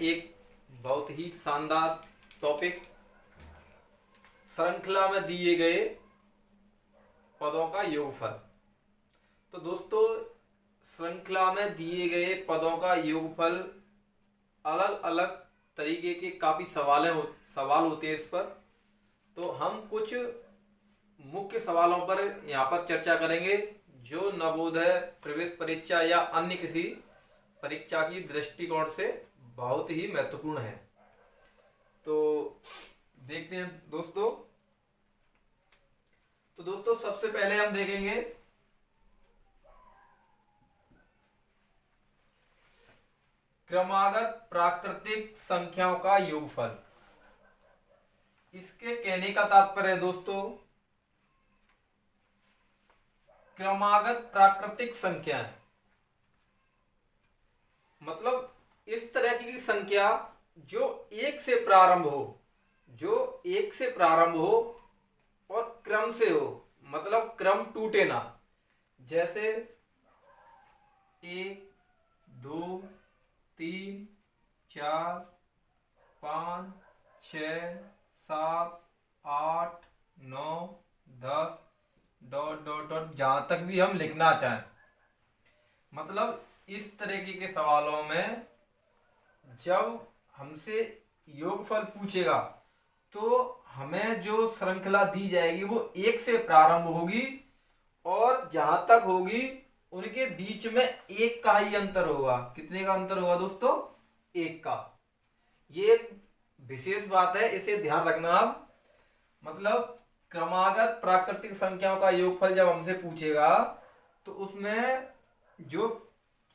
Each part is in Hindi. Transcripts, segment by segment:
एक बहुत ही शानदार टॉपिक, श्रृंखला में दिए गए पदों का योगफल। तो दोस्तों, श्रृंखला में दिए गए पदों का योगफल, अलग अलग तरीके के काफी सवाल होते हैं इस पर। तो हम कुछ मुख्य सवालों पर यहाँ पर चर्चा करेंगे जो नवोदय, प्रवेश परीक्षा या अन्य किसी परीक्षा की दृष्टिकोण से बहुत ही महत्वपूर्ण है। तो देखते हैं दोस्तों। तो दोस्तों, सबसे पहले हम देखेंगे क्रमागत प्राकृतिक संख्याओं का योगफल। इसके कहने का तात्पर्य है दोस्तों, क्रमागत प्राकृतिक संख्याएं मतलब इस तरह की संख्या जो एक से प्रारंभ हो और क्रम से हो, मतलब क्रम टूटे ना। जैसे 1 2 3 4 5 6 7 8 9 10 ... जहां तक भी हम लिखना चाहें। मतलब इस तरीके के सवालों में जब हमसे योगफल पूछेगा तो हमें जो श्रृंखला दी जाएगी वो 1 से प्रारंभ होगी और जहां तक होगी उनके बीच में 1 का ही अंतर होगा। कितने का अंतर होगा दोस्तों? 1 का। ये एक विशेष बात है, इसे ध्यान रखना आप। मतलब क्रमागत प्राकृतिक संख्याओं का योगफल जब हमसे पूछेगा तो उसमें जो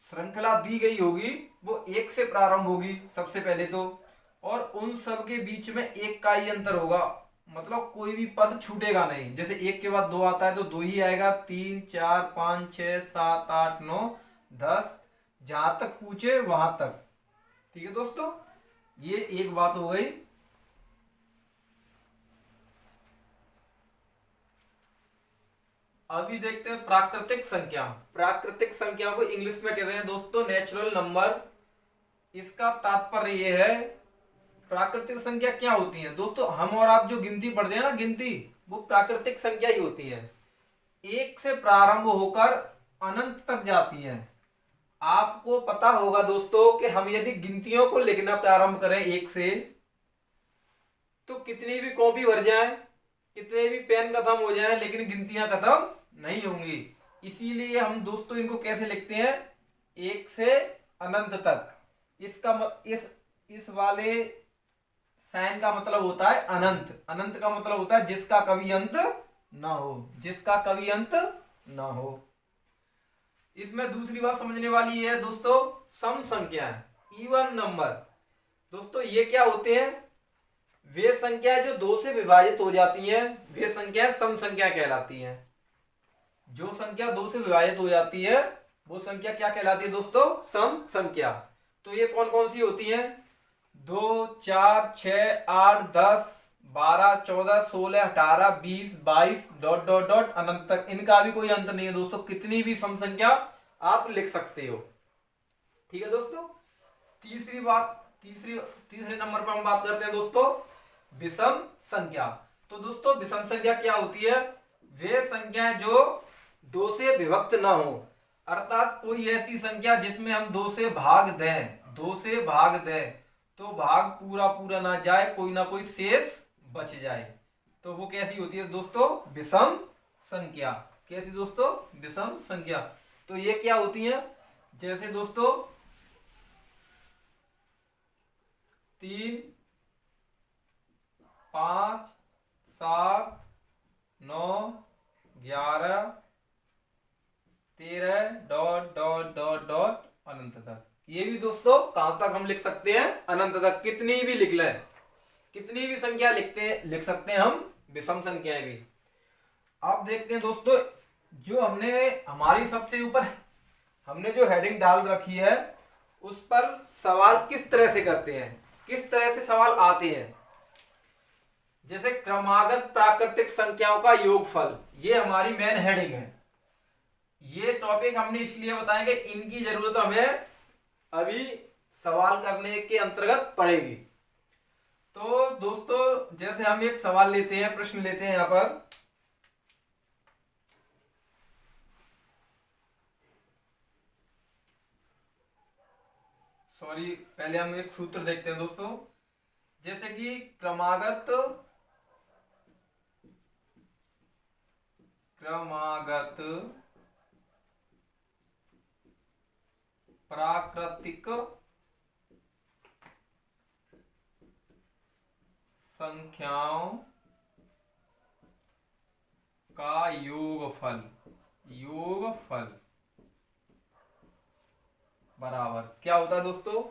श्रृंखला दी गई होगी वो 1 से प्रारंभ होगी सबसे पहले तो, और उन सब के बीच में 1 का ही अंतर होगा। मतलब कोई भी पद छूटेगा नहीं। जैसे 1 के बाद 2 आता है तो 2 ही आएगा। 3 4 5 6 7 8 9 10, जहां तक पूछे वहां तक। ठीक है दोस्तों, ये एक बात हो गई। अभी देखते हैं प्राकृतिक संख्या। प्राकृतिक संख्या को इंग्लिश में कहते हैं दोस्तों नेचुरल नंबर। इसका तात्पर्य यह है, प्राकृतिक संख्या क्या होती है दोस्तों? हम और आप जो गिनती पढ़ते हैं ना, गिनती, वो प्राकृतिक संख्या ही होती है। 1 से प्रारंभ होकर अनंत तक जाती है। आपको पता होगा दोस्तों कि हम यदि गिनतियों को लिखना प्रारंभ करें 1 से, तो कितनी भी कॉपी भर जाए, कितने भी पेन खत्म हो जाए, लेकिन गिनतियां खत्म नहीं होंगी। इसीलिए हम दोस्तों इनको कैसे लिखते हैं? 1 से अनंत तक। इसका इस वाले साइन का मतलब होता है अनंत। अनंत का मतलब होता है जिसका कभी अंत ना हो, जिसका कभी अंत ना हो। इसमें दूसरी बात समझने वाली है दोस्तों, सम संख्या, इवन नंबर। दोस्तों ये क्या होते हैं? वे संख्याएं जो 2 से विभाजित हो जाती हैं, वे संख्याएं सम संख्या कहलाती हैं। जो संख्या 2 से विभाजित हो जाती है वो संख्या क्या कहलाती है दोस्तों? सम संख्या। तो ये कौन कौन सी होती हैं? 2 4 6 8 10 12 14 16 18 20 22 ... अनंत तक। इनका भी कोई अंत नहीं है दोस्तों। कितनी भी सम संख्या आप लिख सकते हो। ठीक है दोस्तों। तीसरे नंबर पर हम बात करते हैं दोस्तों विषम संख्या। तो दोस्तों विषम संख्या क्या होती है? वे संख्याएं जो 2 से विभक्त ना हो, अर्थात कोई ऐसी संख्या जिसमें हम 2 से भाग दें तो भाग पूरा ना जाए, कोई ना कोई शेष बच जाए, तो वो कैसी होती है दोस्तों? विषम संख्या। कैसी दोस्तों? विषम संख्या। तो ये क्या होती है? जैसे दोस्तों 3 5 7 9 11 13 ... अनंत तक। ये भी दोस्तों कहां तक हम लिख सकते हैं? अनंत तक। कितनी भी लिख लें, कितनी भी संख्या लिख सकते हैं हम, विषम संख्याएं भी। आप देखते हैं दोस्तों, जो हमारी सबसे ऊपर हमने जो हेडिंग डाल रखी है उस पर सवाल किस तरह से करते हैं, किस तरह से सवाल आते हैं। जैसे क्रमागत प्राकृतिक संख्याओं का योगफल, ये हमारी मेन हेडिंग है। ये टॉपिक हमने इसलिए बताएंगे, इनकी जरूरत हमें अभी सवाल करने के अंतर्गत पड़ेगी। तो दोस्तों जैसे हम एक सवाल लेते हैं, प्रश्न लेते हैं यहां पर, सॉरी पहले हम एक सूत्र देखते हैं दोस्तों। जैसे कि क्रमागत प्राकृतिक संख्याओं का योगफल बराबर क्या होता है दोस्तों?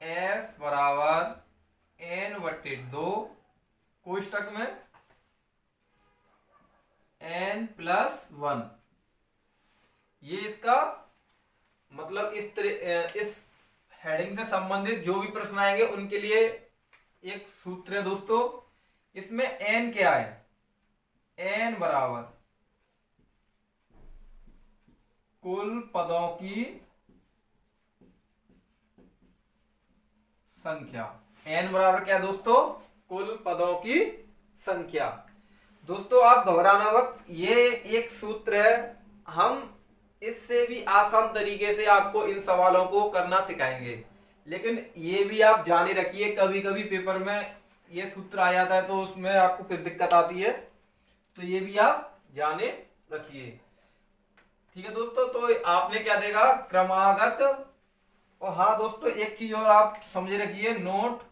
S बराबर n/2 कोष्टक में n+1। ये इसका मतलब इस हेडिंग से संबंधित जो भी प्रश्न आएंगे उनके लिए एक सूत्र है दोस्तों। इसमें n क्या है? n बराबर कुल पदों की संख्या। n बराबर क्या है दोस्तों? कुल पदों की संख्या। दोस्तों आप घबराना मत, ये एक सूत्र है, हम इससे भी आसान तरीके से आपको इन सवालों को करना सिखाएंगे। लेकिन ये भी आप जाने रखिए, कभी कभी पेपर में ये सूत्र आ जाता है तो उसमें आपको फिर दिक्कत आती है, तो ये भी आप जाने रखिए। ठीक है दोस्तों, तो आपने क्या देगा? क्रमागत। और हाँ दोस्तों एक चीज और आप समझे रखिए, नोट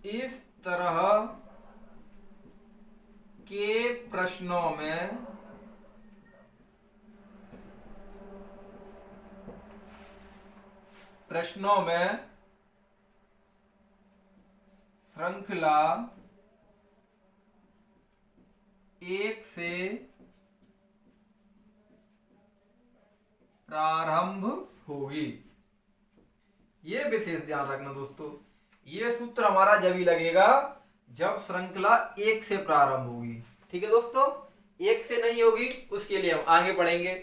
इस तरह के प्रश्नों में श्रृंखला 1 से प्रारंभ होगी। ये विशेष ध्यान रखना दोस्तों, ये सूत्र हमारा जब ही लगेगा जब श्रृंखला 1 से प्रारंभ होगी। ठीक है दोस्तों, 1 से नहीं होगी उसके लिए हम आगे पढ़ेंगे।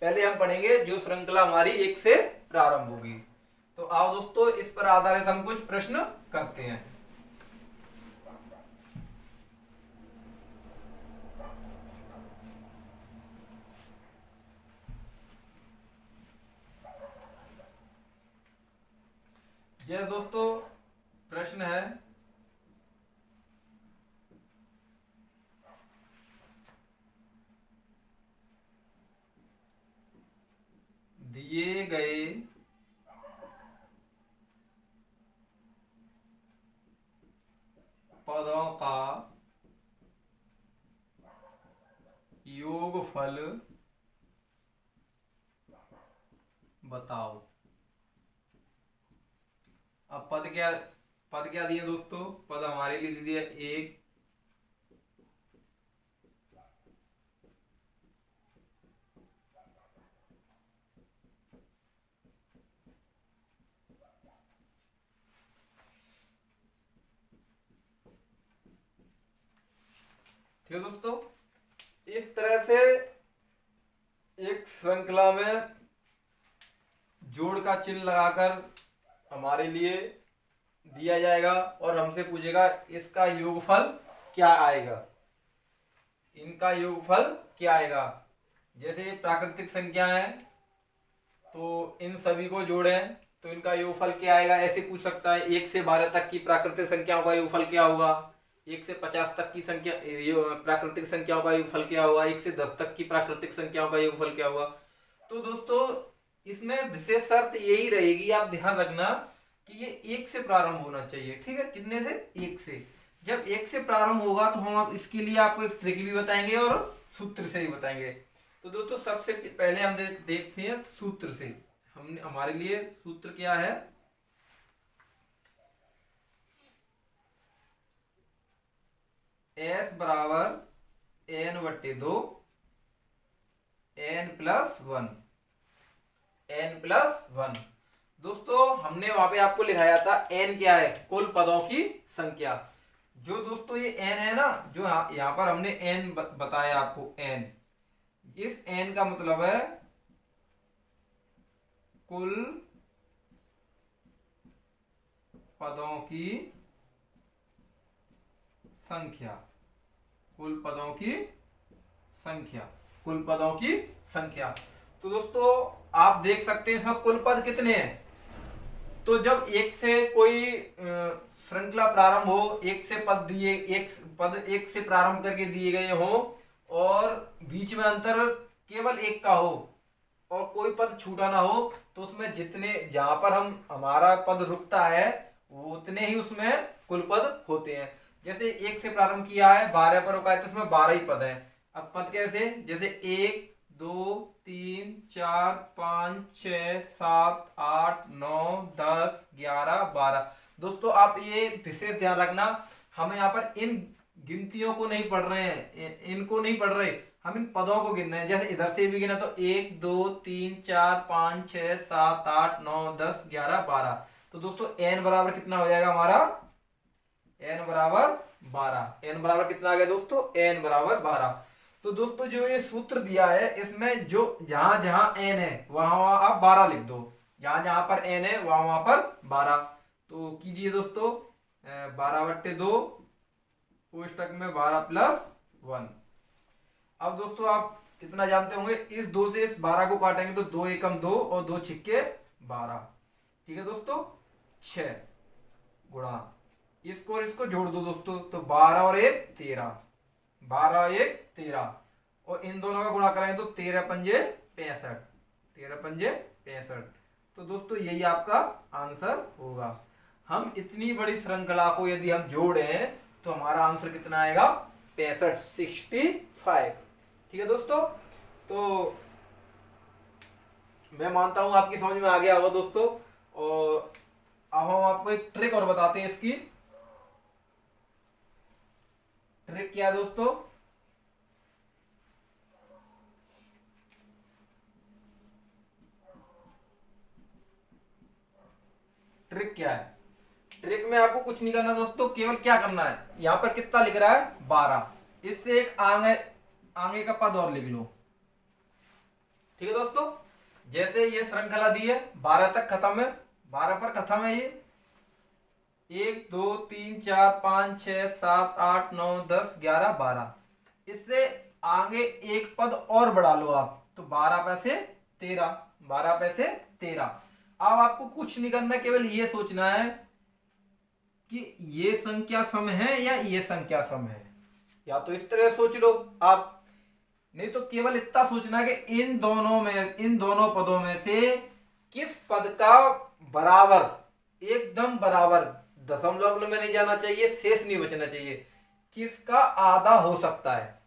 पहले हम पढ़ेंगे जो श्रृंखला हमारी 1 से प्रारंभ होगी। तो आओ दोस्तों इस पर आधारित हम कुछ प्रश्न करते हैं। जय दोस्तों, प्रश्न है दिए गए पदों का योगफल बताओ। अब पद क्या दिए दोस्तों? पद हमारे लिए दे दिया 1, ठीक है दोस्तों। इस तरह से एक श्रृंखला में जोड़ का चिन्ह लगाकर हमारे लिए दिया जाएगा और हमसे पूछेगा इसका योगफल क्या आएगा, इनका योगफल क्या आएगा। जैसे ये प्राकृतिक संख्या है तो इन सभी को जोड़ें तो इनका योगफल क्या आएगा, ऐसे पूछ सकता है। 1 से 12 तक की प्राकृतिक संख्याओं का योगफल क्या होगा, 1 से 50 तक की संख्या प्राकृतिक संख्याओं का योगफल क्या होगा, 1 से 10 तक की प्राकृतिक संख्याओं का योगफल क्या होगा। तो दोस्तों इसमें विशेष शर्त यही रहेगी, आप ध्यान रखना कि ये 1 से प्रारंभ होना चाहिए। ठीक है, कितने से? 1 से। जब 1 से प्रारंभ होगा तो हम इसके लिए आपको एक ट्रिक भी बताएंगे और सूत्र से ही बताएंगे। तो दोस्तों सबसे पहले हम देखते हैं सूत्र से। हमारे लिए सूत्र क्या है? S बराबर n/2 n+1 n+1। दोस्तों हमने वहां पे आपको लिखाया था एन क्या है, कुल पदों की संख्या। जो दोस्तों ये एन है ना, जो यहाँ पर हमने एन बताया आपको, एन, इस एन का मतलब है कुल पदों की संख्या, कुल पदों की संख्या, कुल पदों की संख्या। तो दोस्तों आप देख सकते हैं इसमें कुल पद कितने हैं। तो जब एक से कोई श्रृंखला प्रारंभ हो, एक से पद दिए, एक पद एक से प्रारंभ करके दिए गए हो और बीच में अंतर केवल एक का हो और कोई पद छूटा ना हो, तो उसमें जितने, जहां पर हम हमारा पद रुकता है वो उतने ही उसमें कुल पद होते हैं। जैसे एक से प्रारंभ किया है, 12 पर रुका है, तो उसमें 12 ही पद है। अब पद कैसे, जैसे 1 2 3 4 5 6 7 8 9 10 11 12। दोस्तों आप ये विशेष ध्यान रखना, हम यहाँ पर इन गिनतियों को नहीं पढ़ रहे हैं, इनको नहीं पढ़ रहे, हम इन पदों को गिन रहे हैं। जैसे इधर से भी गिना तो 1 2 3 4 5 6 7 8 9 10 11 12। तो दोस्तों n बराबर कितना हो जाएगा हमारा, n बराबर 12। n बराबर कितना आ गया दोस्तों, n बराबर 12। तो दोस्तों जो ये सूत्र दिया है इसमें जो जहां जहां n है वहां वहां आप 12 लिख दो, जहां जहां पर n है वहां वहां पर 12। तो कीजिए दोस्तों, 12/2 कोष्टक में 12 + 1। अब दोस्तों आप कितना जानते होंगे, इस 2 से इस 12 को काटेंगे तो 2 एकम 2 और 2 छिक्के 12। ठीक है दोस्तों, 6 गुणा इसको और इसको जोड़ दो दोस्तों, तो 12 और 1 13, 12 1 13, और इन दोनों का गुणा करेंगे तो 13 पंजे 65, 13 पंजे 65। तो दोस्तों यही आपका आंसर होगा। हम इतनी बड़ी श्रृंखला को यदि हम जोड़ें तो हमारा आंसर कितना आएगा, 65, 65। ठीक है दोस्तों, तो मैं मानता हूं आपकी समझ में आ गया होगा दोस्तों। और अब हम आपको एक ट्रिक और बताते हैं। इसकी ट्रिक क्या है दोस्तों, ट्रिक क्या है, ट्रिक में आपको कुछ नहीं करना दोस्तों, केवल क्या करना है, यहां पर कितना लिख रहा है 12, इससे एक आगे आगे का पद और लिख लो। ठीक है दोस्तों, जैसे ये श्रृंखला दी है 12 तक खत्म है, 12 पर खत्म है ये, 1 2 3 4 5 6 7 8 9 10 11 12, इससे आगे एक पद और बढ़ा लो आप, तो 12 पैसे 13, 12 पैसे 13। अब आपको कुछ नहीं करना, केवल ये सोचना है कि ये संख्या सम है या ये संख्या सम है, या तो इस तरह सोच लो आप, नहीं तो केवल इतना सोचना है कि इन दोनों में, इन दोनों पदों में से किस पद का बराबर, एकदम बराबर, दशमलव में नहीं जाना चाहिए, शेष नहीं बचना चाहिए, किसका आधा हो सकता है।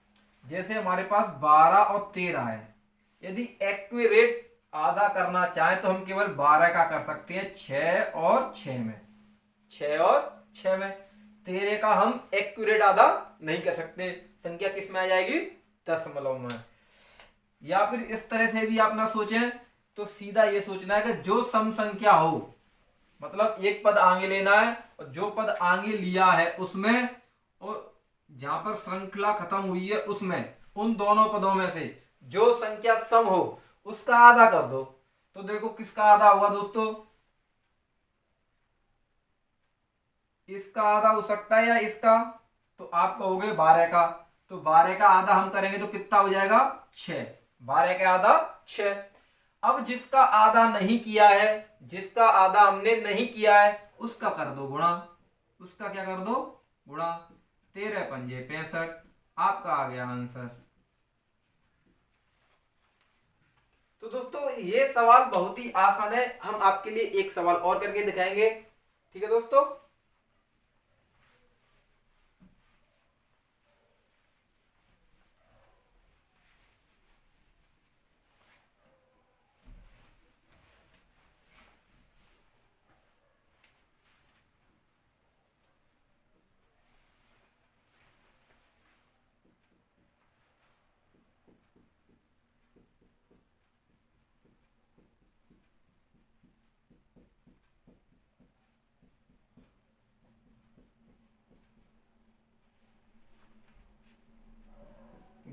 जैसे हमारे पास 12 और 13 है, यदि एक्यूरेट आधा करना चाहे तो हम केवल 12 का कर सकते हैं 6 और 6 में, 6 और 6 में। 13 का हम एक्यूरेट आधा नहीं कर सकते, संख्या किस में आ जाएगी, दशमलव में। या फिर इस तरह से भी आप ना सोचें, तो सीधा ये सोचना है कि जो सम संख्या हो, मतलब एक पद आगे लेना है और जो पद आगे लिया है उसमें, और जहां पर श्रृंखला खत्म हुई है उसमें, उन दोनों पदों में से जो संख्या सम हो उसका आधा कर दो। तो देखो किसका आधा होगा दोस्तों, इसका आधा हो सकता है या इसका, तो आप कहोगे 12 का, तो 12 का आधा हम करेंगे तो कितना हो जाएगा 6, 12 का आधा 6। अब जिसका आधा नहीं किया है, जिसका आधा हमने नहीं किया है उसका कर दो गुणा, उसका क्या कर दो, गुणा, 13 पंजे 65, आपका आ गया आंसर। तो दोस्तों ये सवाल बहुत ही आसान है, हम आपके लिए एक सवाल और करके दिखाएंगे। ठीक है दोस्तों,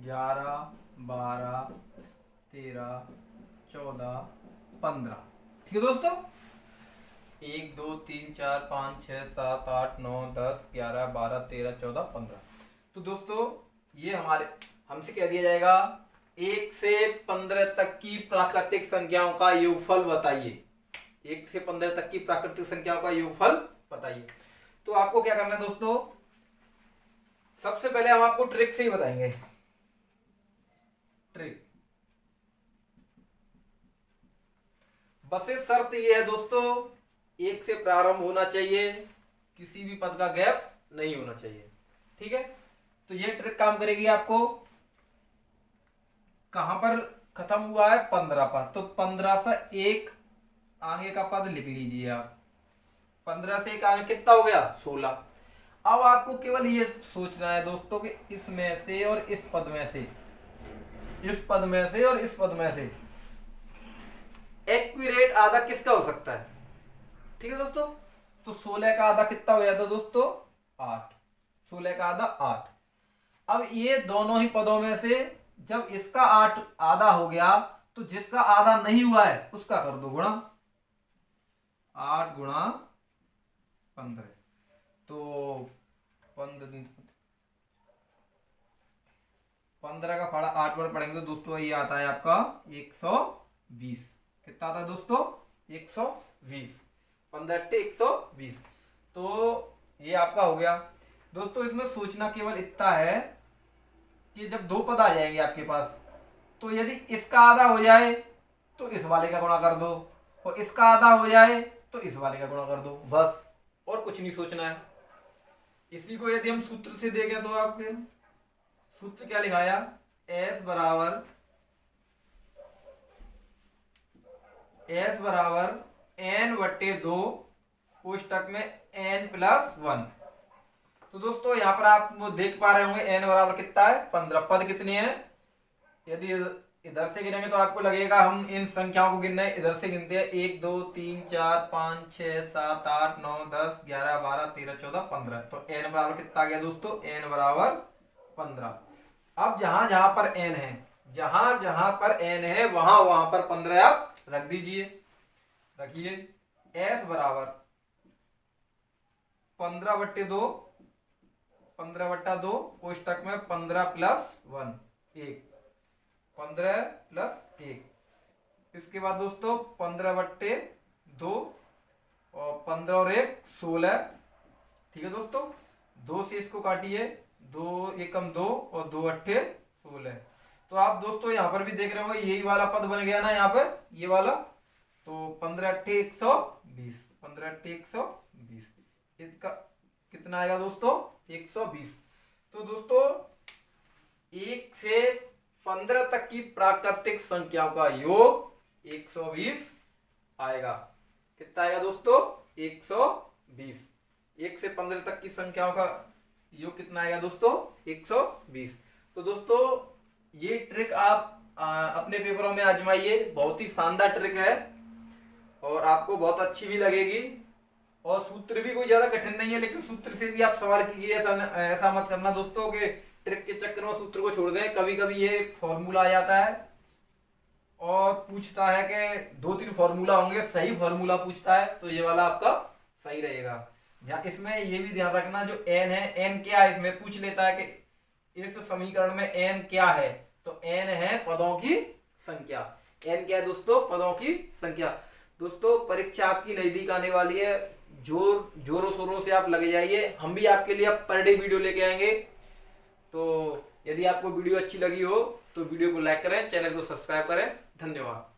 11, 12, 13, 14, 15। ठीक है दोस्तों, 1 2 3 4 5 6 7 8 9 10 11 12 13 14 15। तो दोस्तों ये हमसे कह दिया जाएगा 1 से 15 तक की प्राकृतिक संख्याओं का योगफल बताइए। 1 से 15 तक की प्राकृतिक संख्याओं का योगफल बताइए। तो आपको क्या करना है दोस्तों, सबसे पहले हम आपको ट्रिक से ही बताएंगे। ट्रिक, बस शर्त ये है दोस्तों, 1 से प्रारंभ होना चाहिए, किसी भी पद का गैप नहीं होना चाहिए। ठीक है, तो ये ट्रिक काम करेगी। आपको कहां पर खत्म हुआ है, 15 पर, तो 15 से 1 आगे का पद लिख लीजिए आप। 15 से 1 आगे कितना हो गया, 16। अब आपको केवल ये सोचना है दोस्तों कि इसमें से और इस पद में से, इस पद में से और इस पद में से एक्यूरेट आधा किसका हो सकता है। ठीक है दोस्तों, तो 16 का आधा कितना हो जाता है दोस्तों, 8। 16 का आधा 8। अब ये दोनों ही पदों में से जब इसका 8 आधा हो गया तो जिसका आधा नहीं हुआ है उसका कर दो गुणा। 8 गुणा 15, तो 15 का फाड़ा 8 पर पढ़ेंगे तो दोस्तों ये आता है आपका 120। कितना आता है दोस्तों, 120। 15 120। तो ये आपका हो गया दोस्तों। इसमें सोचना केवल इतना है कि जब 2 पद आ जाएंगे आपके पास, तो यदि इसका आधा हो जाए तो इस वाले का गुणा कर दो, और इसका आधा हो जाए तो इस वाले का गुणा कर दो, बस, और कुछ नहीं सोचना है। इसी को यदि हम सूत्र से देखें तो आपके सूत्र क्या लिखाया, S बराबर n/2 कोष्टक में n+1। तो दोस्तों यहाँ पर आप देख पा रहे होंगे n बराबर कितना है, 15। पद कितने हैं, यदि इधर से गिनेंगे तो आपको लगेगा हम इन संख्याओं को गिन रहे हैं, इधर से गिनते हैं 1 2 3 4 5 6 7 8 9 10 11 12 13 14 15। तो n बराबर कितना आ गया दोस्तों, n बराबर 15। अब जहां जहां पर n है, जहां जहां पर n है वहां वहां पर 15 आप रख दीजिए। रखिए, S बराबर 15/2, 15/2 कोष्टक में 15+1, 1, 15+1। इसके बाद दोस्तों 15/2 और 15 और 1 16। ठीक है दोस्तों, 2 से इसको काटिए, 2 एकम 2 और 2 अट्ठे 16। तो आप दोस्तों यहाँ पर भी देख रहे होंगे यही वाला पद बन गया ना यहाँ पर, ये वाला। तो 15 अट्ठे 120, 15 अट्ठे 120, इसका कितना आएगा दोस्तों, 120। तो दोस्तों 1 से 15 तक की प्राकृतिक संख्याओं का योग 120 आएगा। कितना आएगा दोस्तों, 120। 1 से 15 तक की संख्याओं का योग कितना आएगा दोस्तों, 120। तो दोस्तों ये ट्रिक आप अपने पेपरों में आजमाइए, बहुत ही शानदार ट्रिक है और आपको बहुत अच्छी भी लगेगी। और सूत्र भी कोई ज्यादा कठिन नहीं है, लेकिन सूत्र से भी आप सवाल कीजिए। ऐसा मत करना दोस्तों कि ट्रिक के चक्कर में सूत्र को छोड़ दें। कभी कभी ये फॉर्मूला आ जाता है और पूछता है कि 2-3 फॉर्मूला होंगे, सही फॉर्मूला पूछता है, तो ये वाला आपका सही रहेगा। जहाँ इसमें ये भी ध्यान रखना, जो n है, n क्या है, इसमें पूछ लेता है कि इस समीकरण में n क्या है, तो n है पदों की संख्या। n क्या है दोस्तों, पदों की संख्या। दोस्तों परीक्षा आपकी नजदीक आने वाली है, जोरों शोरों से आप लगे जाइए। हम भी आपके लिए अब पर डे वीडियो लेके आएंगे। तो यदि आपको वीडियो अच्छी लगी हो तो वीडियो को लाइक करें, चैनल को सब्सक्राइब करें। धन्यवाद।